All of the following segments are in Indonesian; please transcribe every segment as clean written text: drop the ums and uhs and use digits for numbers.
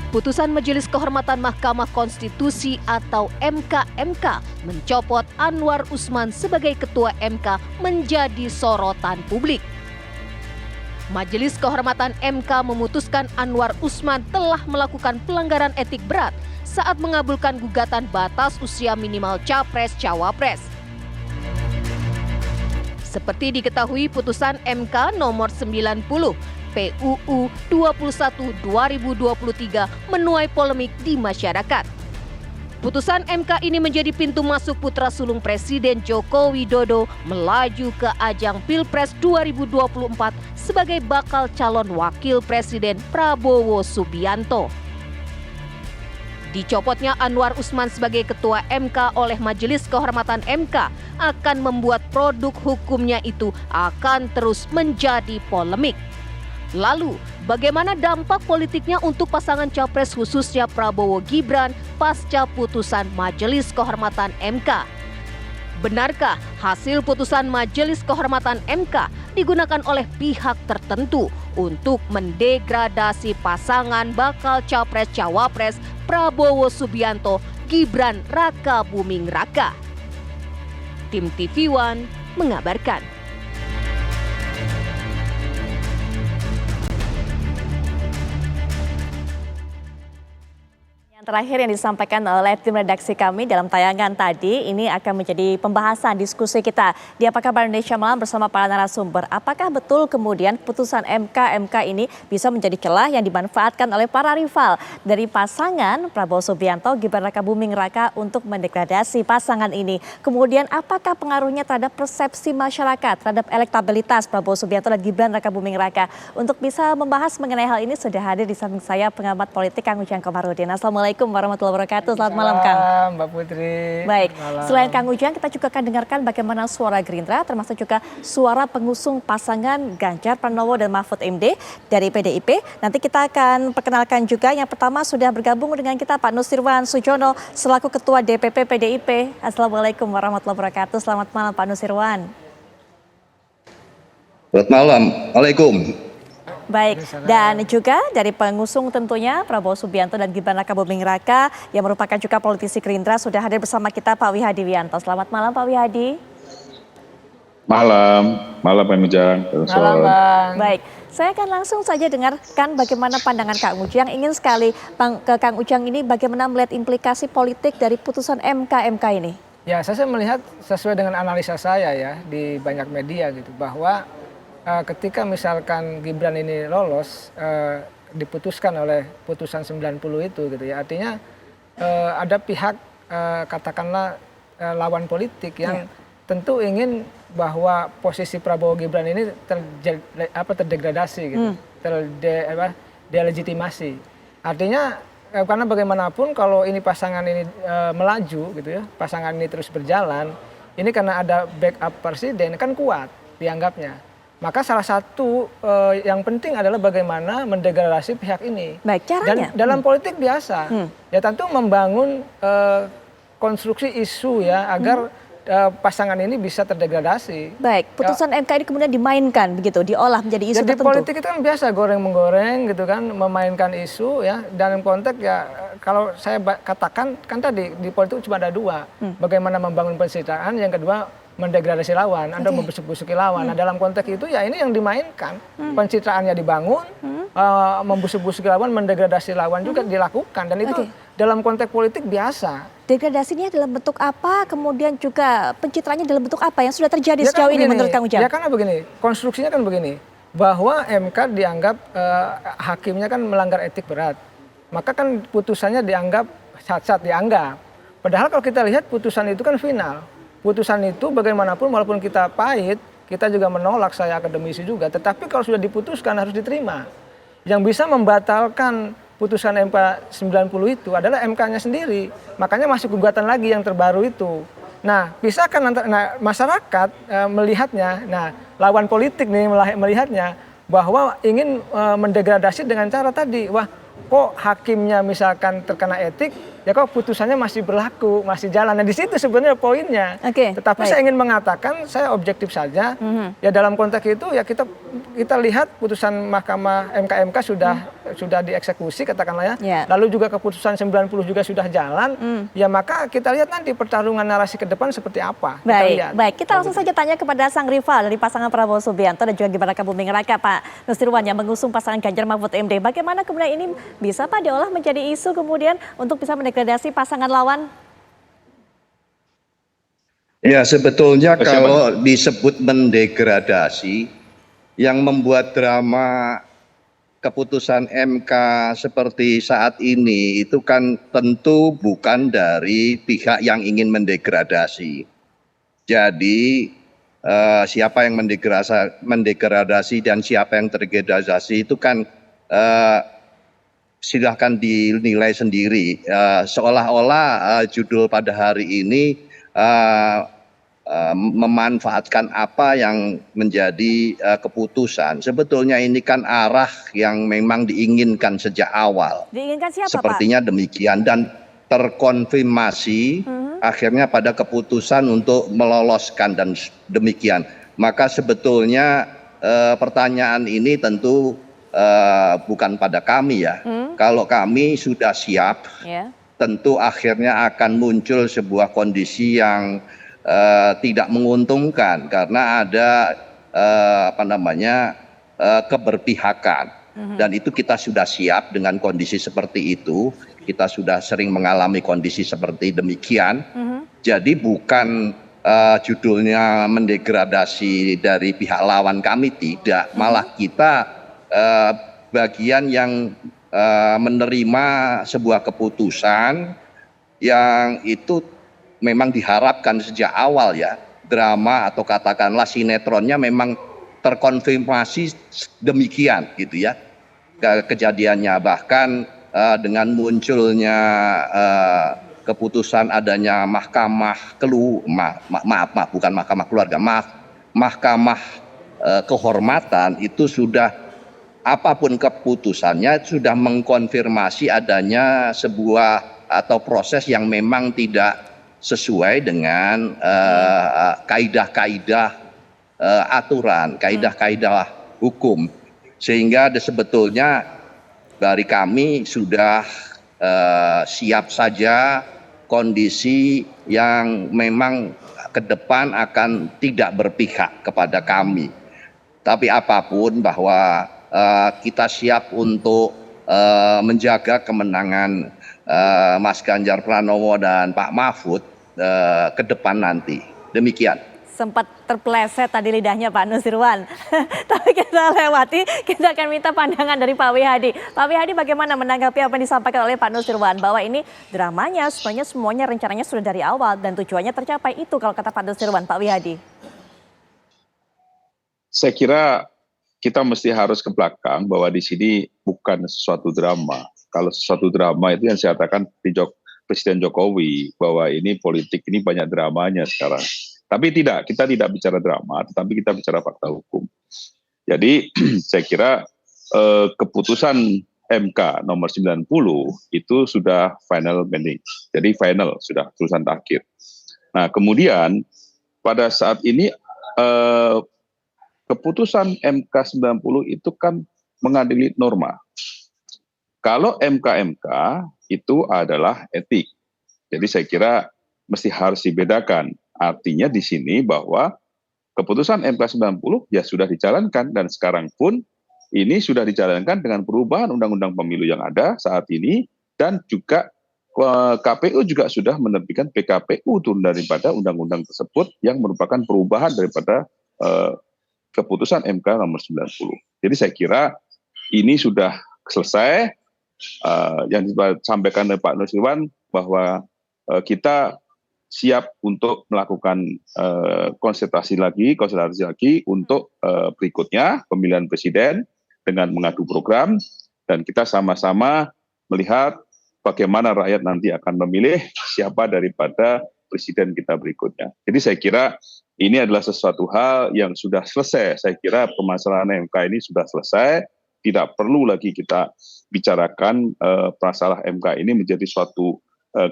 Putusan Majelis Kehormatan Mahkamah Konstitusi atau MK mencopot Anwar Usman sebagai Ketua MK menjadi sorotan publik. Majelis Kehormatan MK memutuskan Anwar Usman telah melakukan pelanggaran etik berat saat mengabulkan gugatan batas usia minimal Capres-Cawapres. Seperti diketahui, putusan MK nomor 90 PUU 21 2023 menuai polemik di masyarakat. Putusan MK ini menjadi pintu masuk putra sulung Presiden Joko Widodo melaju ke ajang Pilpres 2024 sebagai bakal calon wakil Presiden Prabowo Subianto. Dicopotnya Anwar Usman sebagai Ketua MK oleh Majelis Kehormatan MK akan membuat produk hukumnya itu akan terus menjadi polemik. Lalu, bagaimana dampak politiknya untuk pasangan capres khususnya Prabowo Gibran pasca putusan Majelis Kehormatan MK? Benarkah hasil putusan Majelis Kehormatan MK digunakan oleh pihak tertentu untuk mendegradasi pasangan bakal capres-cawapres Prabowo Subianto Gibran Raka Buming Raka? Tim TV One mengabarkan. Terakhir yang disampaikan oleh tim redaksi kami dalam tayangan tadi ini akan menjadi pembahasan diskusi kita di Apa Kabar Indonesia Malam bersama para narasumber. Apakah betul kemudian putusan MK ini bisa menjadi celah yang dimanfaatkan oleh para rival dari pasangan Prabowo Subianto Gibran Raka Buming Raka untuk mendegradasi pasangan ini? Kemudian apakah pengaruhnya terhadap persepsi masyarakat terhadap elektabilitas Prabowo Subianto dan Gibran Raka Buming Raka? Untuk bisa membahas mengenai hal ini sudah hadir di samping saya pengamat politik Kang Ujang Komarudin. Assalamualaikum warahmatullahi wabarakatuh. Selamat malam, Kang. Mbak Putri. Baik, selain Kang Ujang, kita juga akan dengarkan bagaimana suara Gerindra, termasuk juga suara pengusung pasangan Ganjar Pranowo dan Mahfud MD dari PDIP. Nanti kita akan perkenalkan juga yang pertama sudah bergabung dengan kita Pak Nusirwan Sujono selaku Ketua DPP PDIP. Assalamualaikum warahmatullahi wabarakatuh. Selamat malam Pak Nusirwan. Selamat malam. Waalaikumsalam. Baik, dan juga dari pengusung tentunya Prabowo Subianto dan Gibran Raka Buming Raka yang merupakan juga politisi Gerindra sudah hadir bersama kita Pak Wihadi Wianto. Selamat malam Pak Wihadi. Malam Pak Ujang. Malam Bang. Baik, saya akan langsung saja dengarkan bagaimana pandangan Kang Ujang. Ingin sekali ke Kang Ujang ini bagaimana melihat implikasi politik dari putusan MK ini. Ya, saya melihat sesuai dengan analisa saya ya di banyak media gitu bahwa ketika misalkan Gibran ini lolos diputuskan oleh putusan 90 itu gitu ya, artinya ada pihak katakanlah lawan politik yang tentu ingin bahwa posisi Prabowo Gibran ini terdegradasi gitu, delegitimasi. Artinya karena bagaimanapun kalau ini pasangan ini melaju gitu ya, pasangan ini terus berjalan, ini karena ada backup presiden kan kuat dianggapnya. Maka salah satu yang penting adalah bagaimana mendegradasi pihak ini. Baik, caranya? Dan dalam politik biasa, ya tentu membangun konstruksi isu ya agar pasangan ini bisa terdegradasi. Baik, putusan MK ini kemudian dimainkan begitu, diolah menjadi isu tertentu. Jadi politik itu kan biasa goreng-menggoreng gitu kan, memainkan isu ya dalam konteks ya kalau saya katakan kan tadi di politik cuma ada dua, bagaimana membangun pencitraan, yang kedua mendegradasi lawan, Anda membusuk-busuki lawan. Nah dalam konteks itu ya ini yang dimainkan, pencitraannya dibangun, membusuk-busuki lawan, mendegradasi lawan juga dilakukan, dan itu dalam konteks politik biasa. Degradasinya dalam bentuk apa, kemudian juga pencitraannya dalam bentuk apa yang sudah terjadi ya sejauh ini menurut Kang Ujang? Ya karena begini, konstruksinya kan begini, bahwa MK dianggap hakimnya kan melanggar etik berat, maka kan putusannya dianggap sat-sat dianggap. Padahal kalau kita lihat putusan itu kan final. Putusan itu bagaimanapun walaupun kita pahit, kita juga menolak, saya akademisi juga, tetapi kalau sudah diputuskan harus diterima. Yang bisa membatalkan putusan MK 90 itu adalah MK-nya sendiri. Makanya masuk gugatan lagi yang terbaru itu. Nah, pisahkan antara masyarakat melihatnya, nah lawan politik nih melihatnya bahwa ingin mendegradasi dengan cara tadi, wah kok hakimnya misalkan terkena etik, ya kok putusannya masih berlaku, masih jalan. Nah di situ sebenarnya poinnya. Oke, Tetapi baik. saya ingin mengatakan, saya objektif saja. Ya dalam konteks itu ya kita lihat putusan Mahkamah MK sudah dieksekusi katakanlah ya. Ya. Lalu juga keputusan 90 juga sudah jalan. Ya maka kita lihat nanti pertarungan narasi ke depan seperti apa. Baik. Kita langsung saja tanya kepada sang rival dari pasangan Prabowo Subianto dan juga Gibran Rakabuming Raka, Pak Nusirwan yang mengusung pasangan Ganjar Mahfud MD. Bagaimana kemudian ini bisa Pak diolah menjadi isu kemudian untuk bisa mendegradasi pasangan lawan? Ya, sebetulnya kalau disebut mendegradasi, yang membuat drama keputusan MK seperti saat ini itu kan tentu bukan dari pihak yang ingin mendegradasi. Jadi siapa yang mendegradasi dan siapa yang terdegradasi itu kan silahkan dinilai sendiri. Seolah-olah judul pada hari ini memanfaatkan apa yang menjadi keputusan. Sebetulnya ini kan arah yang memang diinginkan sejak awal. Diinginkan siapa, Sepertinya Pak? demikian dan terkonfirmasi akhirnya pada keputusan untuk meloloskan dan demikian. Maka sebetulnya pertanyaan ini tentu bukan pada kami ya. Kalau kami sudah siap, tentu akhirnya akan muncul sebuah kondisi yang tidak menguntungkan karena ada keberpihakan dan itu kita sudah siap dengan kondisi seperti itu. Kita sudah sering mengalami kondisi seperti demikian. Jadi bukan judulnya mendegradasi dari pihak lawan kami, tidak, malah kita bagian yang menerima sebuah keputusan yang itu memang diharapkan sejak awal ya, drama atau katakanlah sinetronnya memang terkonfirmasi demikian gitu ya kejadiannya. Bahkan dengan munculnya keputusan adanya mahkamah kehormatan itu sudah apapun keputusannya sudah mengkonfirmasi adanya sebuah atau proses yang memang tidak sesuai dengan kaidah-kaidah aturan, kaidah-kaidah hukum, sehingga sebetulnya dari kami sudah siap saja kondisi yang memang ke depan akan tidak berpihak kepada kami. Tapi apapun bahwa kita siap untuk menjaga kemenangan Mas Ganjar Pranowo dan Pak Mahfud ke depan nanti. Demikian. Sempat terpeleset tadi lidahnya Pak Nusirwan. Tapi kita lewati, kita akan minta pandangan dari Pak Wihadi. Pak Wihadi, bagaimana menanggapi apa yang disampaikan oleh Pak Nusirwan bahwa ini dramanya semuanya rencananya sudah dari awal dan tujuannya tercapai itu kalau kata Pak Nusirwan. Pak Wihadi. Saya kira kita mesti harus ke belakang bahwa di sini bukan sesuatu drama. Kalau sesuatu drama itu yang saya katakan Presiden Jokowi bahwa ini politik ini banyak dramanya sekarang. Tapi tidak, kita tidak bicara drama, tetapi kita bicara fakta hukum. Jadi saya kira keputusan MK nomor 90 itu sudah final pending. Jadi final, sudah tulisan akhir. Nah kemudian pada saat ini keputusan MK 90 itu kan mengadili norma. Kalau MK itu adalah etik. Jadi saya kira mesti harus dibedakan. Artinya di sini bahwa keputusan MK 90 ya sudah dijalankan dan sekarang pun ini sudah dijalankan dengan perubahan undang-undang pemilu yang ada saat ini dan juga KPU juga sudah menerbitkan PKPU turun daripada undang-undang tersebut yang merupakan perubahan daripada keputusan MK nomor 90. Jadi saya kira ini sudah selesai. Yang disampaikan oleh Pak Nusirwan bahwa kita siap untuk melakukan konsultasi lagi untuk berikutnya pemilihan presiden dengan mengadu program dan kita sama-sama melihat bagaimana rakyat nanti akan memilih siapa daripada presiden kita berikutnya. Jadi saya kira ini adalah sesuatu hal yang sudah selesai. Saya kira permasalahan MK ini sudah selesai. Tidak perlu lagi kita bicarakan masalah MK ini menjadi suatu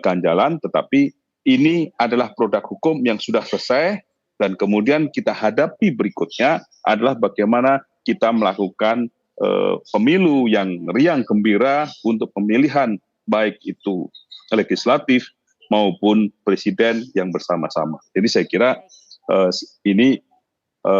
ganjalan, tetapi ini adalah produk hukum yang sudah selesai, dan kemudian kita hadapi berikutnya adalah bagaimana kita melakukan pemilu yang riang gembira untuk pemilihan baik itu legislatif maupun presiden yang bersama-sama. Jadi saya kira ini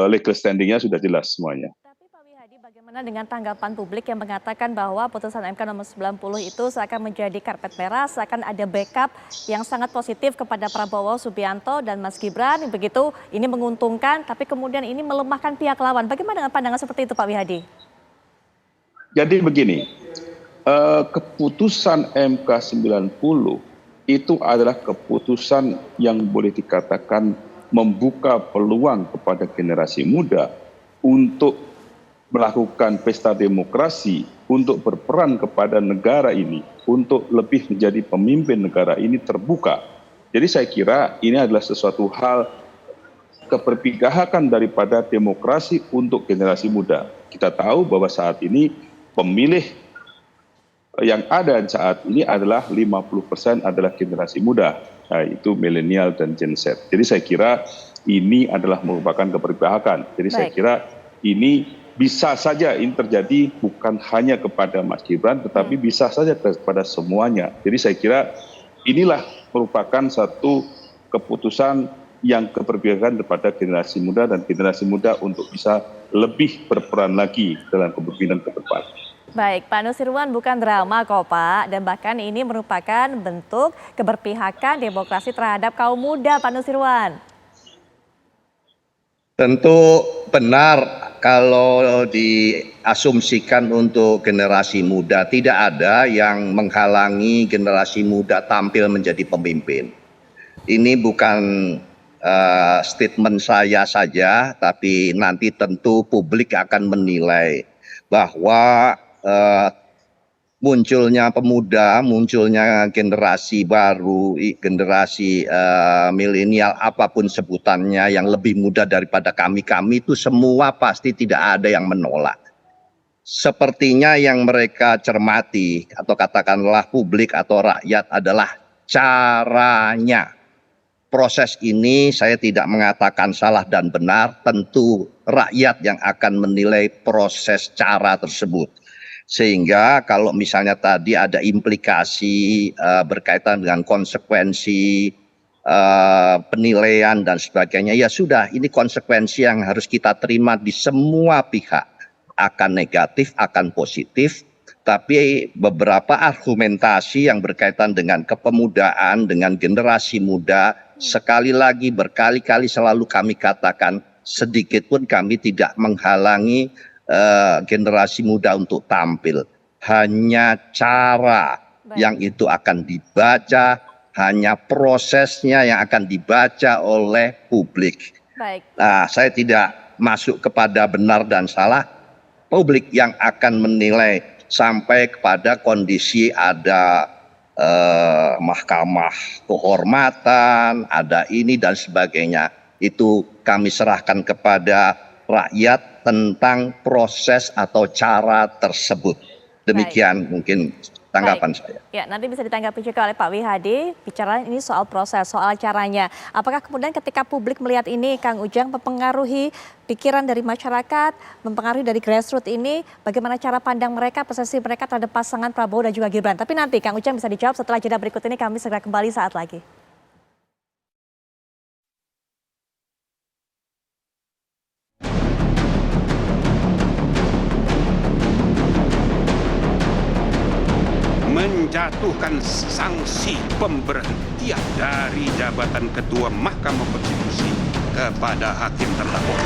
legal standing-nya sudah jelas semuanya. Tapi Pak Wihadi, bagaimana dengan tanggapan publik yang mengatakan bahwa putusan MK nomor 90 itu seakan menjadi karpet merah, seakan ada backup yang sangat positif kepada Prabowo Subianto dan Mas Gibran, begitu ini menguntungkan, tapi kemudian ini melemahkan pihak lawan. Bagaimana dengan pandangan seperti itu Pak Wihadi? Jadi begini, keputusan MK 90 itu adalah keputusan yang boleh dikatakan membuka peluang kepada generasi muda untuk melakukan pesta demokrasi, untuk berperan kepada negara ini, untuk lebih menjadi pemimpin negara ini terbuka. Jadi saya kira ini adalah sesuatu hal keberpihakan daripada demokrasi untuk generasi muda. Kita tahu bahwa saat ini pemilih yang ada saat ini adalah 50% adalah generasi muda, yaitu milenial dan Gen Z. Jadi saya kira ini adalah merupakan keberpihakan. Jadi saya kira ini bisa saja ini terjadi bukan hanya kepada Mas Gibran, tetapi bisa saja kepada semuanya. Jadi saya kira inilah merupakan satu keputusan yang keberpihakan kepada generasi muda, dan generasi muda untuk bisa lebih berperan lagi dalam kepemimpinan ke depan. Baik, Pak Nusirwan, bukan drama kok Pak, dan bahkan ini merupakan bentuk keberpihakan demokrasi terhadap kaum muda, Pak Nusirwan. Tentu benar kalau diasumsikan untuk generasi muda, tidak ada yang menghalangi generasi muda tampil menjadi pemimpin. Ini bukan statement saya saja, tapi nanti tentu publik akan menilai bahwa munculnya pemuda, munculnya generasi baru, generasi milenial, apapun sebutannya yang lebih muda daripada kami itu semua pasti tidak ada yang menolak. Sepertinya yang mereka cermati atau katakanlah publik atau rakyat adalah caranya. Proses ini saya tidak mengatakan salah dan benar, tentu rakyat yang akan menilai proses cara tersebut. Sehingga kalau misalnya tadi ada implikasi berkaitan dengan konsekuensi penilaian dan sebagainya, ya sudah, ini konsekuensi yang harus kita terima di semua pihak. Akan negatif, akan positif, tapi beberapa argumentasi yang berkaitan dengan kepemudaan, dengan generasi muda, sekali lagi berkali-kali selalu kami katakan, sedikit pun kami tidak menghalangi generasi muda untuk tampil. Hanya cara yang itu akan dibaca, hanya prosesnya yang akan dibaca oleh publik. Nah, saya tidak masuk kepada benar dan salah, publik yang akan menilai sampai kepada kondisi ada mahkamah kehormatan, ada ini dan sebagainya. Itu kami serahkan kepada rakyat tentang proses atau cara tersebut. Demikian mungkin tanggapan saya. Ya, nanti bisa ditanggapi juga oleh Pak Wihadi. Bicara ini soal proses, soal caranya. Apakah kemudian ketika publik melihat ini, Kang Ujang, mempengaruhi pikiran dari masyarakat, mempengaruhi dari grassroots ini, bagaimana cara pandang mereka, persepsi mereka terhadap pasangan Prabowo dan juga Gibran? Tapi nanti Kang Ujang bisa dijawab setelah jeda berikut ini. Kami segera kembali saat lagi. Menjatuhkan sanksi pemberhentian dari jabatan Ketua Mahkamah Konstitusi kepada hakim terlapor.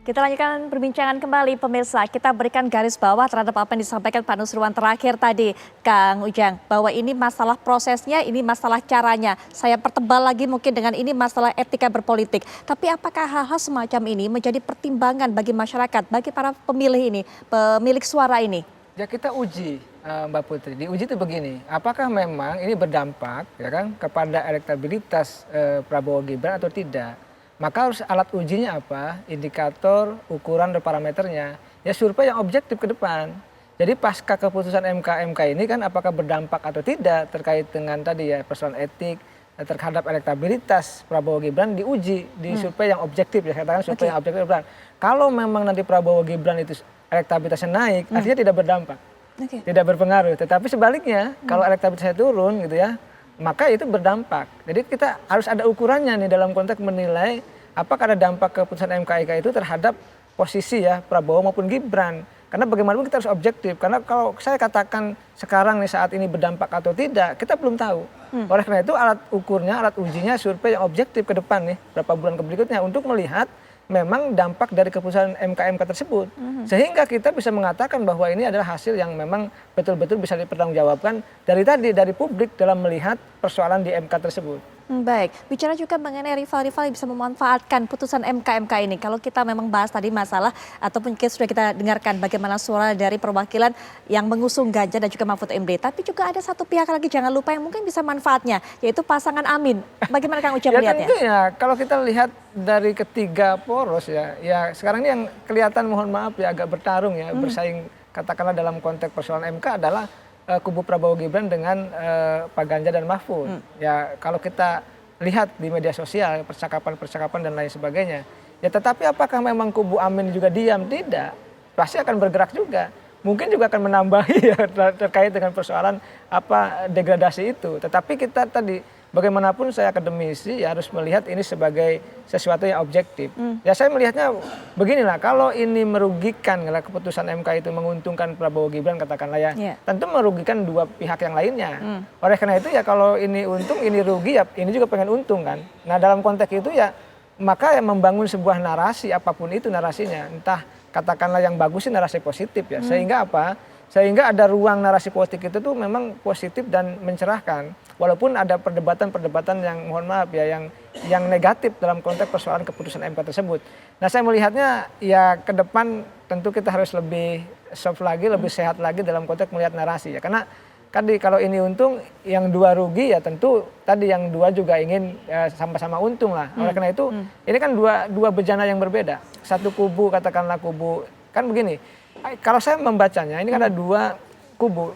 Kita lanjutkan perbincangan kembali pemirsa. Kita berikan garis bawah terhadap apa yang disampaikan Pak Nusirwan terakhir tadi, Kang Ujang. Bahwa ini masalah prosesnya, ini masalah caranya. Saya pertebal lagi mungkin dengan ini masalah etika berpolitik. Tapi apakah hal-hal semacam ini menjadi pertimbangan bagi masyarakat, bagi para pemilih ini, pemilik suara ini? Ya kita uji, Mbak Putri. Diuji itu begini, apakah memang ini berdampak ya kan kepada elektabilitas Prabowo Gibran atau tidak? Maka harus alat ujinya apa? Indikator, ukuran dan parameternya. Ya survei yang objektif ke depan. Jadi pasca keputusan MK ini kan apakah berdampak atau tidak terkait dengan tadi ya persoalan etik terhadap elektabilitas Prabowo Gibran diuji di survei yang objektif ya, katakan survei yang objektif. Kalau memang nanti Prabowo Gibran itu elektabilitasnya naik, artinya tidak berdampak, tidak berpengaruh. Tetapi sebaliknya, kalau elektabilitasnya turun gitu ya, maka itu berdampak. Jadi kita harus ada ukurannya nih dalam konteks menilai apakah ada dampak keputusan MK itu terhadap posisi ya Prabowo maupun Gibran. Karena bagaimanapun kita harus objektif. Karena kalau saya katakan sekarang nih saat ini berdampak atau tidak, kita belum tahu. Oleh karena itu alat ukurnya, alat ujinya survei yang objektif ke depan nih, beberapa bulan berikutnya untuk melihat memang dampak dari keputusan MK tersebut. Sehingga kita bisa mengatakan bahwa ini adalah hasil yang memang betul-betul bisa dipertanggungjawabkan dari publik dalam melihat persoalan di MK tersebut. Baik, bicara juga mengenai rival-rival yang bisa memanfaatkan putusan MK ini. Kalau kita memang bahas tadi masalah ataupun sudah kita dengarkan bagaimana suara dari perwakilan yang mengusung Ganjar dan juga Mahfud MD. Tapi juga ada satu pihak lagi jangan lupa yang mungkin bisa manfaatnya, yaitu pasangan Amin. Bagaimana Kang Uca melihatnya? Tentu ya, kalau kita lihat dari ketiga poros ya sekarang ini yang kelihatan mohon maaf ya agak bertarung ya, bersaing katakanlah dalam konteks persoalan MK adalah kubu Prabowo Gibran dengan Pak Ganjar dan Mahfud. Ya kalau kita lihat di media sosial percakapan dan lain sebagainya. Ya tetapi apakah memang kubu Amin juga diam? Tidak. Pasti akan bergerak juga. Mungkin juga akan menambahi ya terkait dengan persoalan degradasi itu. Tetapi kita tadi bagaimanapun saya akademisi ya harus melihat ini sebagai sesuatu yang objektif. Ya saya melihatnya beginilah, kalau ini merugikan kalau keputusan MK itu menguntungkan Prabowo Gibran katakanlah ya, tentu merugikan dua pihak yang lainnya. Oleh karena itu ya kalau ini untung ini rugi ya ini juga pengen untung kan. Nah dalam konteks itu ya maka yang membangun sebuah narasi apapun itu narasinya, entah katakanlah yang bagus sih narasi positif ya, sehingga apa? Sehingga ada ruang narasi politik itu tuh memang positif dan mencerahkan. Walaupun ada perdebatan-perdebatan yang mohon maaf ya yang negatif dalam konteks persoalan keputusan MK tersebut. Nah saya melihatnya ya ke depan tentu kita harus lebih soft lagi, lebih sehat lagi dalam konteks melihat narasi ya. Karena tadi kalau ini untung, yang dua rugi ya tentu tadi yang dua juga ingin sama-sama untung lah. Oleh karena itu ini kan dua bejana yang berbeda. Satu kubu katakanlah kubu kan begini. Kalau saya membacanya ini kan ada dua kubu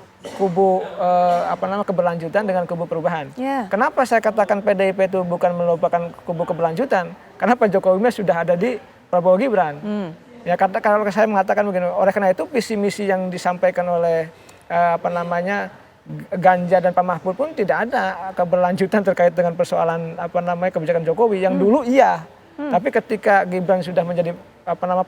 keberlanjutan dengan kubu perubahan. Kenapa saya katakan PDIP itu bukan merupakan kubu keberlanjutan? Karena Pak Jokowi sudah ada di Prabowo Gibran. Ya kalau saya mengatakan begini, oleh karena itu visi misi yang disampaikan oleh Ganjar dan Pak Mahfud pun tidak ada keberlanjutan terkait dengan persoalan kebijakan Jokowi yang dulu iya. Tapi ketika Gibran sudah menjadi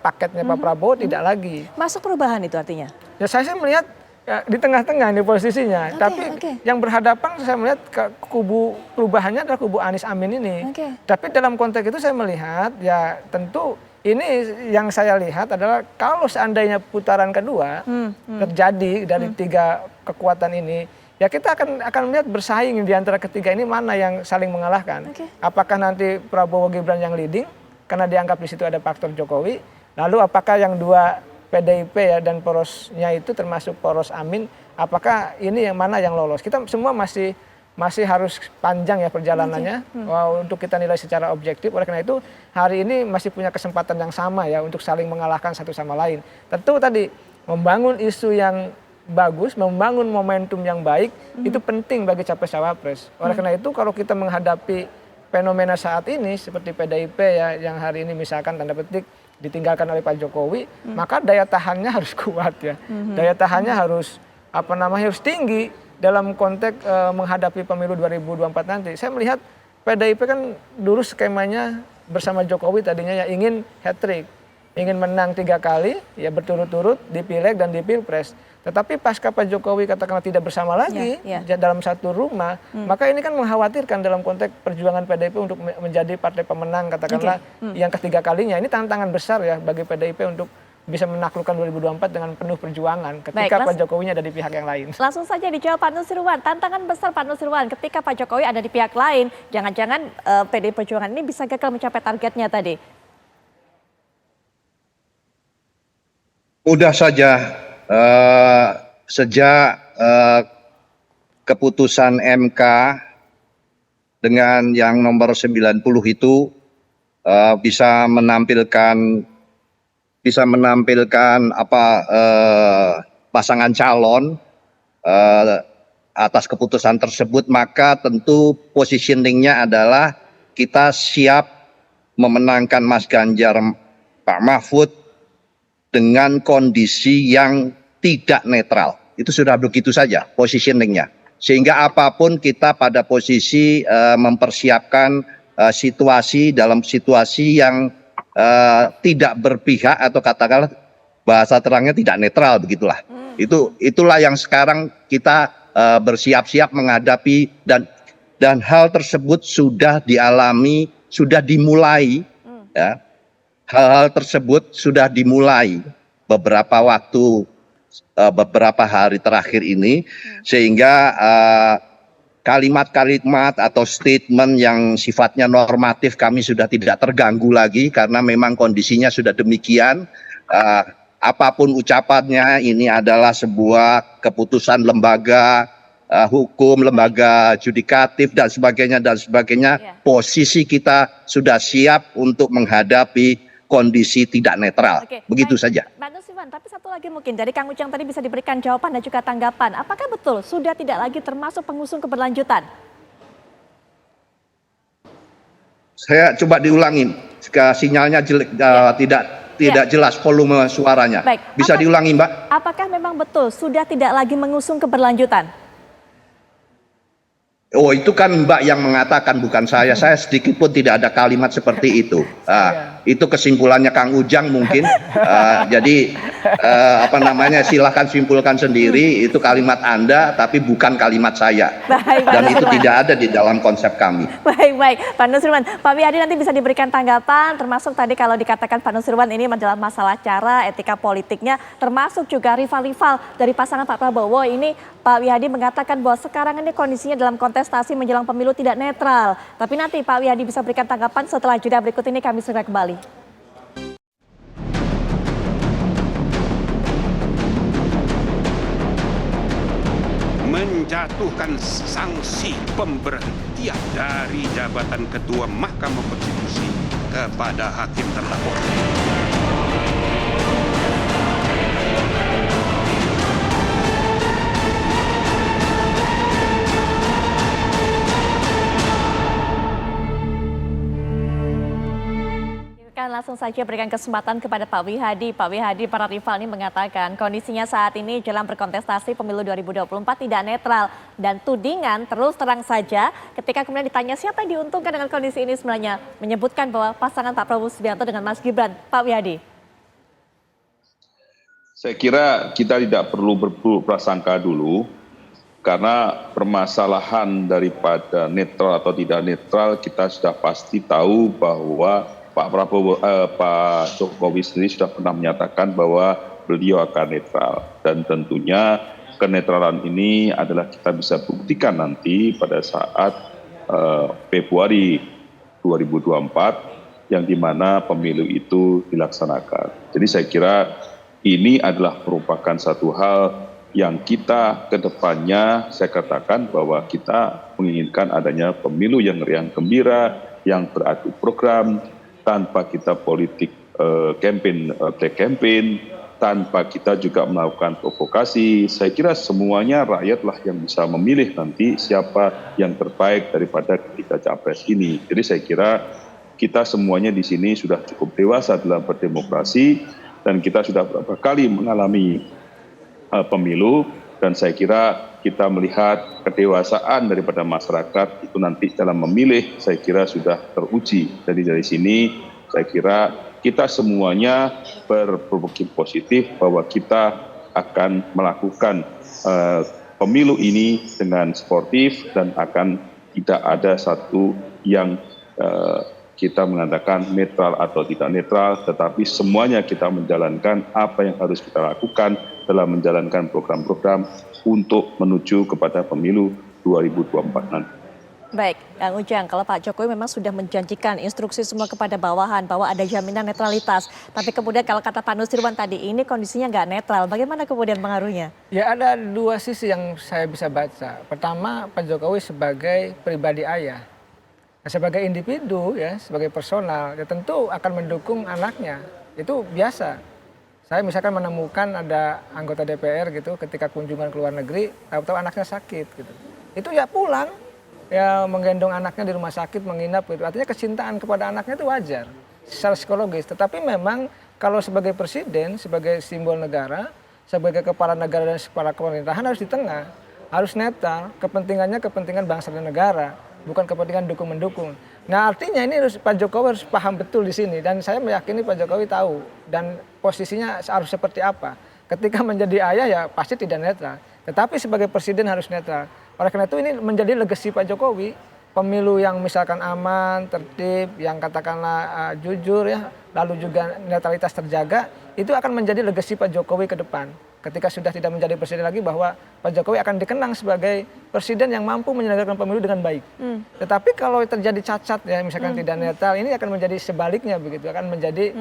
paketnya Pak Prabowo tidak lagi. Masuk perubahan itu artinya? Ya saya melihat ya, di tengah-tengah nih posisinya. Tapi yang berhadapan saya melihat ke kubu perubahannya adalah kubu Anies Amin ini. Tapi dalam konteks itu saya melihat ya tentu ini yang saya lihat adalah kalau seandainya putaran kedua terjadi dari tiga kekuatan ini, ya kita akan melihat bersaing di antara ketiga ini mana yang saling mengalahkan. Apakah nanti Prabowo Gibran yang leading karena dianggap di situ ada faktor Jokowi, lalu apakah yang dua PDIP ya dan porosnya itu termasuk poros Amin, apakah ini yang mana yang lolos? Kita semua masih harus panjang ya perjalanannya untuk kita nilai secara objektif. Oleh karena itu hari ini masih punya kesempatan yang sama ya untuk saling mengalahkan satu sama lain. Tentu tadi membangun isu yang bagus, membangun momentum yang baik itu penting bagi capres-cawapres. Oleh karena itu kalau kita menghadapi fenomena saat ini seperti PDIP ya yang hari ini misalkan tanda petik ditinggalkan oleh Pak Jokowi, maka daya tahannya harus kuat ya. Daya tahannya harus harus tinggi dalam konteks menghadapi pemilu 2024 nanti. Saya melihat PDIP kan dulu skemanya bersama Jokowi tadinya ya ingin hat-trick, ingin menang 3 kali ya berturut-turut di Pileg dan di Pilpres. Tetapi pasca Pak Jokowi katakanlah tidak bersama lagi dalam satu rumah, maka ini kan mengkhawatirkan dalam konteks perjuangan PDIP untuk menjadi partai pemenang katakanlah yang ketiga kalinya. Ini tantangan besar ya bagi PDIP untuk bisa menaklukkan 2024 dengan penuh perjuangan ketika Pak Jokowinya ada di pihak yang lain. Langsung saja dijawab Pak Nusirwan, tantangan besar Pak Nusirwan ketika Pak Jokowi ada di pihak lain, jangan-jangan PDI Perjuangan ini bisa gagal mencapai targetnya tadi. Mudah saja sejak keputusan MK dengan yang nomor 90 itu bisa menampilkan pasangan calon atas keputusan tersebut, maka tentu positioningnya adalah kita siap memenangkan Mas Ganjar Pak Mahfud dengan kondisi yang tidak netral. Itu sudah begitu saja positioningnya. Sehingga apapun kita pada posisi mempersiapkan situasi dalam situasi yang tidak berpihak atau katakanlah bahasa terangnya tidak netral, begitulah. Itulah yang sekarang kita bersiap-siap menghadapi, dan hal tersebut sudah dialami, sudah dimulai, ya. Hal-hal tersebut sudah dimulai beberapa hari terakhir ini, sehingga kalimat-kalimat atau statement yang sifatnya normatif kami sudah tidak terganggu lagi, karena memang kondisinya sudah demikian. Apapun ucapannya, ini adalah sebuah keputusan lembaga hukum, lembaga judikatif dan sebagainya. Posisi kita sudah siap untuk menghadapi kondisi tidak netral. Begitu saja. Pak Nusirwan, tapi satu lagi mungkin dari Kang Ujang tadi bisa diberikan jawaban dan juga tanggapan. Apakah betul sudah tidak lagi termasuk pengusung keberlanjutan? Saya coba diulangi, sinyalnya jelek, tidak jelas volume suaranya. Baik. Bisa diulangi, Mbak? Apakah memang betul sudah tidak lagi mengusung keberlanjutan? Oh, itu kan Mbak yang mengatakan, bukan saya. Saya sedikit pun tidak ada kalimat seperti itu. Itu kesimpulannya Kang Ujang mungkin. Jadi silahkan simpulkan sendiri. Itu kalimat Anda, tapi bukan kalimat saya. Dan itu tidak ada di dalam konsep kami. Baik, Pak Nusirwan. Pak Wihadi nanti bisa diberikan tanggapan, termasuk tadi kalau dikatakan Pak Nusirwan ini adalah masalah cara, etika politiknya, termasuk juga rival-rival dari pasangan Pak Prabowo. Ini Pak Wihadi mengatakan bahwa sekarang ini kondisinya dalam kontestasi menjelang pemilu tidak netral. Tapi nanti Pak Wihadi bisa berikan tanggapan setelah jeda berikut ini, kami segera kembali. Menjatuhkan sanksi pemberhentian dari jabatan Ketua Mahkamah Konstitusi kepada hakim terlapor. Langsung saja berikan kesempatan kepada Pak Wihadi. Pak Wihadi, para rival ini mengatakan kondisinya saat ini jelang berkontestasi pemilu 2024 tidak netral. Dan tudingan terus terang saja ketika kemudian ditanya siapa yang diuntungkan dengan kondisi ini sebenarnya. Menyebutkan bahwa pasangan Pak Prabowo Subianto dengan Mas Gibran. Pak Wihadi. Saya kira kita tidak perlu berprasangka dulu, karena permasalahan daripada netral atau tidak netral kita sudah pasti tahu bahwa Pak Jokowi sendiri sudah pernah menyatakan bahwa beliau akan netral, dan tentunya kenetralan ini adalah kita bisa buktikan nanti pada saat Februari 2024 yang dimana pemilu itu dilaksanakan. Jadi saya kira ini adalah merupakan satu hal yang kita ke depannya, saya katakan bahwa kita menginginkan adanya pemilu yang riang gembira, yang beradu program, tanpa kita politik campaign, tanpa kita juga melakukan provokasi. Saya kira semuanya rakyatlah yang bisa memilih nanti siapa yang terbaik daripada ketiga capres ini. Jadi saya kira kita semuanya di sini sudah cukup dewasa dalam berdemokrasi, dan kita sudah beberapa kali mengalami pemilu, dan saya kira kita melihat kedewasaan daripada masyarakat itu nanti dalam memilih, saya kira sudah teruji. Jadi dari sini saya kira kita semuanya berpikir positif bahwa kita akan melakukan pemilu ini dengan sportif, dan akan tidak ada satu yang kita mengatakan netral atau tidak netral, tetapi semuanya kita menjalankan apa yang harus kita lakukan dalam menjalankan program-program untuk menuju kepada pemilu 2024 nanti. Baik, Kang Ujang, kalau Pak Jokowi memang sudah menjanjikan instruksi semua kepada bawahan bahwa ada jaminan netralitas. Tapi kemudian kalau kata Pak Nusirwan tadi, ini kondisinya nggak netral. Bagaimana kemudian pengaruhnya? Ya ada dua sisi yang saya bisa baca. Pertama, Pak Jokowi sebagai pribadi ayah. Nah, sebagai individu ya, sebagai personal, ya tentu akan mendukung anaknya. Itu biasa. Saya misalkan menemukan ada anggota DPR gitu ketika kunjungan ke luar negeri, tahu-tahu anaknya sakit gitu. Itu ya pulang, ya menggendong anaknya di rumah sakit, menginap gitu. Artinya kecintaan kepada anaknya itu wajar secara psikologis. Tetapi memang kalau sebagai presiden, sebagai simbol negara, sebagai kepala negara dan kepala pemerintahan harus di tengah, harus netral. Kepentingannya kepentingan bangsa dan negara, bukan kepentingan dukung-mendukung. Nah artinya ini Pak Jokowi harus paham betul di sini dan saya meyakini Pak Jokowi tahu dan posisinya harus seperti apa. Ketika menjadi ayah ya pasti tidak netral, tetapi sebagai presiden harus netral. Oleh karena itu ini menjadi legasi Pak Jokowi, pemilu yang misalkan aman, tertib, yang katakanlah jujur ya, lalu juga netralitas terjaga, itu akan menjadi legasi Pak Jokowi ke depan. Ketika sudah tidak menjadi presiden lagi bahwa Pak Jokowi akan dikenang sebagai presiden yang mampu menyelenggarakan pemilu dengan baik. Tetapi kalau terjadi cacat ya misalkan tidak netral, ini akan menjadi sebaliknya begitu, akan menjadi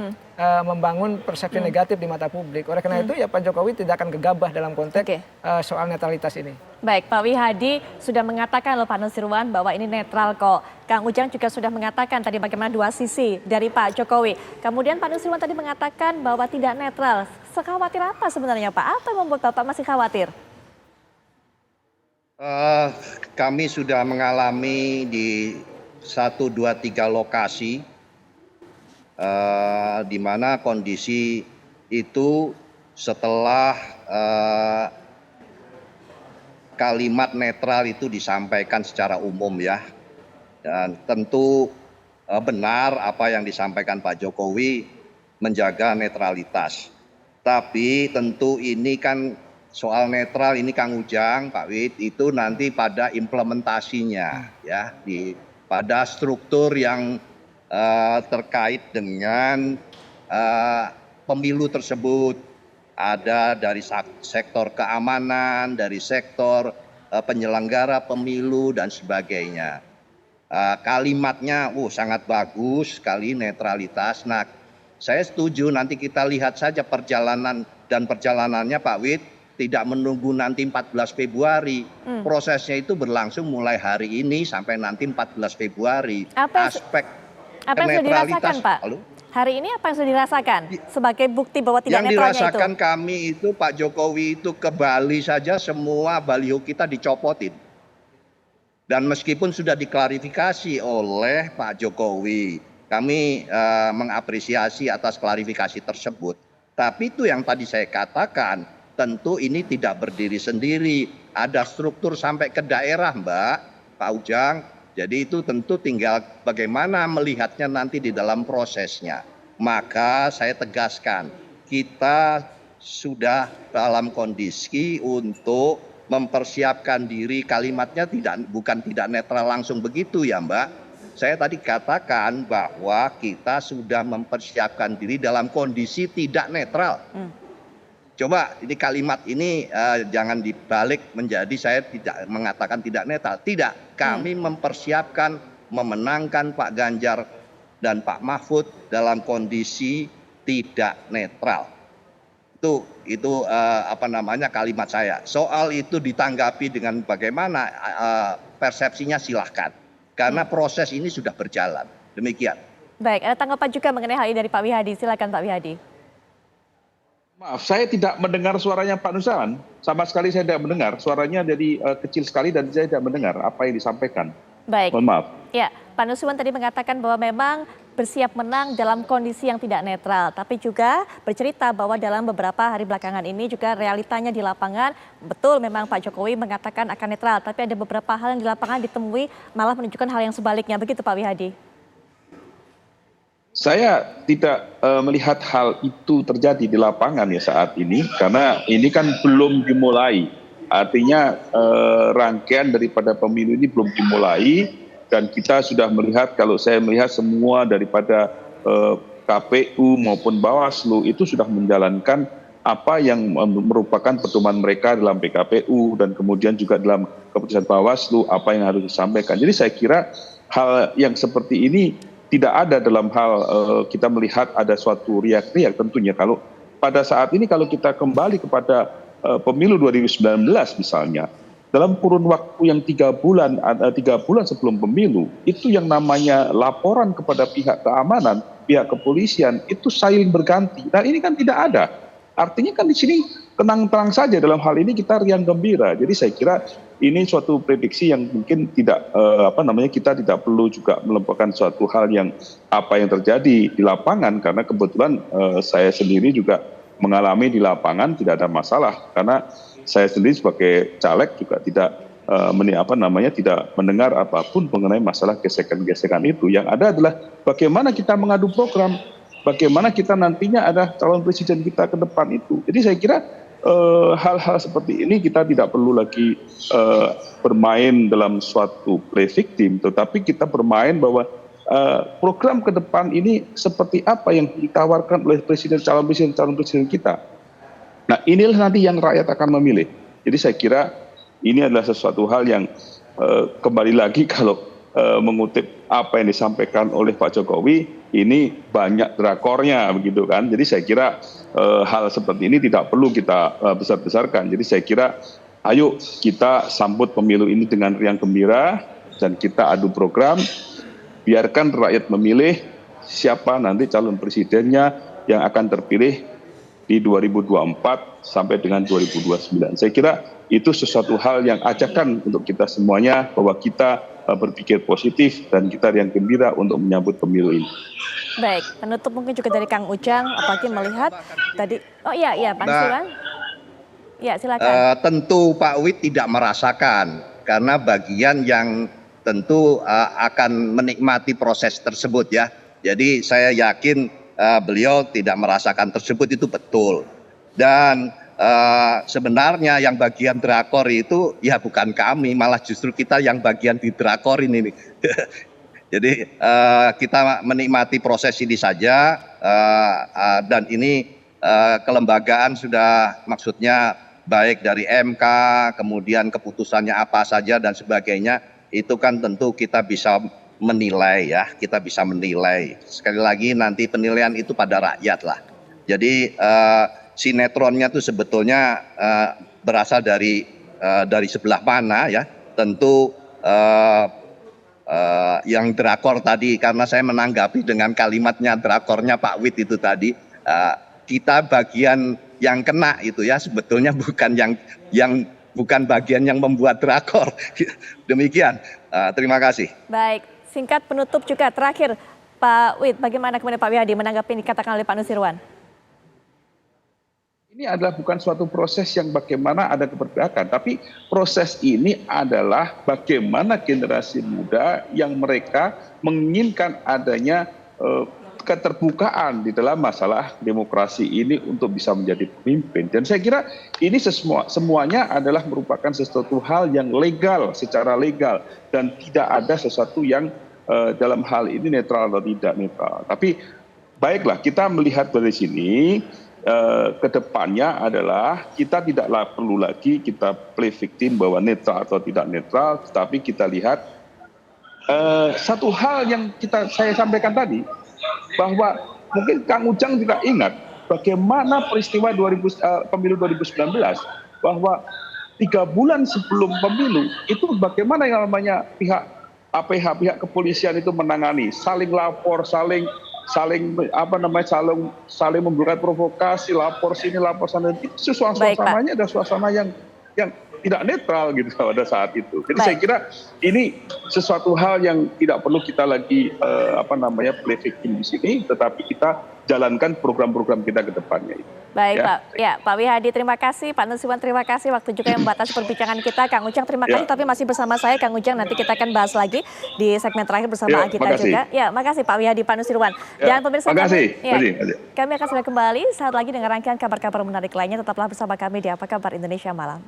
membangun persepsi negatif di mata publik. Oleh karena itu ya Pak Jokowi tidak akan gegabah dalam konteks soal netralitas ini. Baik, Pak Wihadi sudah mengatakan loh Pak Nusirwan bahwa ini netral kok. Kang Ujang juga sudah mengatakan tadi bagaimana dua sisi dari Pak Jokowi. Kemudian Pak Nusirwan tadi mengatakan bahwa tidak netral. Sekhawatir apa sebenarnya Pak? Apa yang membuat Bapak masih khawatir? Kami sudah mengalami di 1, 2, 3 lokasi di mana kondisi itu setelah kalimat netral itu disampaikan secara umum ya. Dan tentu benar apa yang disampaikan Pak Jokowi menjaga netralitas. Tapi tentu ini kan soal netral ini Kang Ujang, Pak Wid, itu nanti pada implementasinya ya, pada struktur yang terkait dengan pemilu tersebut. Ada dari sektor keamanan, dari sektor penyelenggara pemilu dan sebagainya. Kalimatnya sangat bagus sekali netralitas. Nah, saya setuju nanti kita lihat saja perjalanannya Pak Wid, tidak menunggu nanti 14 Februari. Prosesnya itu berlangsung mulai hari ini sampai nanti 14 Februari. Apa yang sudah dirasakan Pak? Halo? Hari ini apa yang sudah dirasakan sebagai bukti bahwa tidak netralnya itu? Yang dirasakan kami itu Pak Jokowi itu ke Bali saja semua baliho kita dicopotin. Dan meskipun sudah diklarifikasi oleh Pak Jokowi, kami mengapresiasi atas klarifikasi tersebut. Tapi itu yang tadi saya katakan, tentu ini tidak berdiri sendiri. Ada struktur sampai ke daerah Mbak, Pak Ujang. Jadi itu tentu tinggal bagaimana melihatnya nanti di dalam prosesnya. Maka saya tegaskan, kita sudah dalam kondisi untuk mempersiapkan diri, kalimatnya bukan tidak netral langsung begitu ya Mbak. Saya tadi katakan bahwa kita sudah mempersiapkan diri dalam kondisi tidak netral. Coba ini kalimat ini jangan dibalik menjadi saya tidak mengatakan tidak netral. Tidak, kami mempersiapkan memenangkan Pak Ganjar dan Pak Mahfud dalam kondisi tidak netral. Itu kalimat saya. Soal itu ditanggapi dengan bagaimana persepsinya silahkan. Karena proses ini sudah berjalan. Demikian. Baik, ada tanggapan juga mengenai hal ini dari Pak Wihadi. Silakan Pak Wihadi. Maaf, saya tidak mendengar suaranya Pak Nusirwan. Sama sekali saya tidak mendengar. Suaranya jadi kecil sekali dan saya tidak mendengar apa yang disampaikan. Baik. Mohon maaf. Ya, Pak Nusirwan tadi mengatakan bahwa memang bersiap menang dalam kondisi yang tidak netral. Tapi juga bercerita bahwa dalam beberapa hari belakangan ini juga realitanya di lapangan, betul memang Pak Jokowi mengatakan akan netral. Tapi ada beberapa hal yang di lapangan ditemui malah menunjukkan hal yang sebaliknya. Begitu Pak Wihadi? Saya tidak melihat hal itu terjadi di lapangan ya saat ini, karena ini kan belum dimulai. Artinya rangkaian daripada pemilu ini belum dimulai, dan kita sudah melihat, kalau saya melihat semua daripada KPU maupun Bawaslu itu sudah menjalankan apa yang merupakan pedoman mereka dalam PKPU dan kemudian juga dalam keputusan Bawaslu apa yang harus disampaikan. Jadi saya kira hal yang seperti ini tidak ada dalam hal kita melihat ada suatu riak-riak tentunya. Kalau pada saat ini kalau kita kembali kepada pemilu 2019 misalnya, dalam kurun waktu yang 3 bulan sebelum pemilu, itu yang namanya laporan kepada pihak keamanan, pihak kepolisian itu saling berganti. Nah ini kan tidak ada. Artinya kan di sini tenang-tenang saja dalam hal ini kita riang gembira. Jadi saya kira ini suatu prediksi yang mungkin tidak kita tidak perlu juga melupakan suatu hal yang apa yang terjadi di lapangan, karena kebetulan saya sendiri juga mengalami di lapangan tidak ada masalah, karena saya sendiri sebagai caleg juga tidak tidak mendengar apapun mengenai masalah gesekan-gesekan itu. Yang ada adalah bagaimana kita mengadu program, bagaimana kita nantinya ada calon presiden kita ke depan itu. Jadi saya kira hal-hal seperti ini kita tidak perlu lagi bermain dalam suatu play victim, tetapi kita bermain bahwa program ke depan ini seperti apa yang ditawarkan oleh calon presiden kita. Nah inilah nanti yang rakyat akan memilih. Jadi saya kira ini adalah sesuatu hal yang kembali lagi kalau mengutip apa yang disampaikan oleh Pak Jokowi, ini banyak drakornya begitu kan. Jadi saya kira hal seperti ini tidak perlu kita besar-besarkan. Jadi saya kira ayo kita sambut pemilu ini dengan riang gembira dan kita adu program, biarkan rakyat memilih siapa nanti calon presidennya yang akan terpilih di 2024 sampai dengan 2029. Saya kira itu sesuatu hal yang ajakan untuk kita semuanya, bahwa kita berpikir positif dan kita riang gembira untuk menyambut pemilu ini. Baik, penutup mungkin juga dari Kang Ujang, apalagi melihat tadi, Pak Nusirwan. Ya, silakan. Tentu Pak Wid tidak merasakan, karena bagian yang tentu akan menikmati proses tersebut ya. Jadi saya yakin beliau tidak merasakan tersebut, itu betul. Dan sebenarnya yang bagian drakor itu ya bukan kami, malah justru kita yang bagian di drakorin ini. Jadi kita menikmati proses ini saja, dan ini kelembagaan sudah, maksudnya baik dari MK, kemudian keputusannya apa saja dan sebagainya, itu kan tentu kita bisa menilai ya, kita bisa menilai. Sekali lagi nanti penilaian itu pada rakyat lah. Jadi sinetronnya itu sebetulnya berasal dari sebelah mana ya. Tentu yang drakor tadi, karena saya menanggapi dengan kalimatnya drakornya Pak Wid itu tadi, kita bagian yang kena itu ya, sebetulnya bukan bukan bagian yang membuat drakor. Demikian, terima kasih. Baik, singkat penutup juga terakhir Pak Wid, bagaimana kemudian Pak Wihadi menanggapi yang dikatakan oleh Pak Nusirwan? Ini adalah bukan suatu proses yang bagaimana ada keberpihakan, tapi proses ini adalah bagaimana generasi muda yang mereka menginginkan adanya keterbukaan di dalam masalah demokrasi ini untuk bisa menjadi pemimpin. Dan saya kira ini semuanya adalah merupakan sesuatu hal yang legal, secara legal, dan tidak ada sesuatu yang dalam hal ini netral atau tidak netral. Tapi baiklah, kita melihat dari sini. Kedepannya adalah kita tidaklah perlu lagi kita play victim bahwa netral atau tidak netral, tetapi kita lihat satu hal yang saya sampaikan tadi, bahwa mungkin Kang Ujang juga ingat bagaimana peristiwa pemilu 2019, bahwa 3 bulan sebelum pemilu itu bagaimana yang namanya pihak APH, pihak kepolisian itu menangani, saling lapor, saling memberikan provokasi, lapor sini, lapor sana. Itu suasananya ada suasana yang tidak netral gitu pada saat itu. Jadi saya kira ini sesuatu hal yang tidak perlu kita lagi play victim di sini, tetapi kita jalankan program-program kita ke depannya. Baik, ya. Pak. Ya, Pak Wihadi terima kasih, Pak Nusirwan terima kasih, waktu juga yang membatasi perbincangan kita. Kang Ujang terima kasih, tapi masih bersama saya Kang Ujang, nanti kita akan bahas lagi di segmen terakhir bersama Agita juga. Ya, makasih Pak Wihadi, Pak Nusirwan. Dan pemirsa kami akan segera kembali saat lagi dengan rangkaian kabar-kabar menarik lainnya. Tetaplah bersama kami di Apa Kabar Indonesia Malam.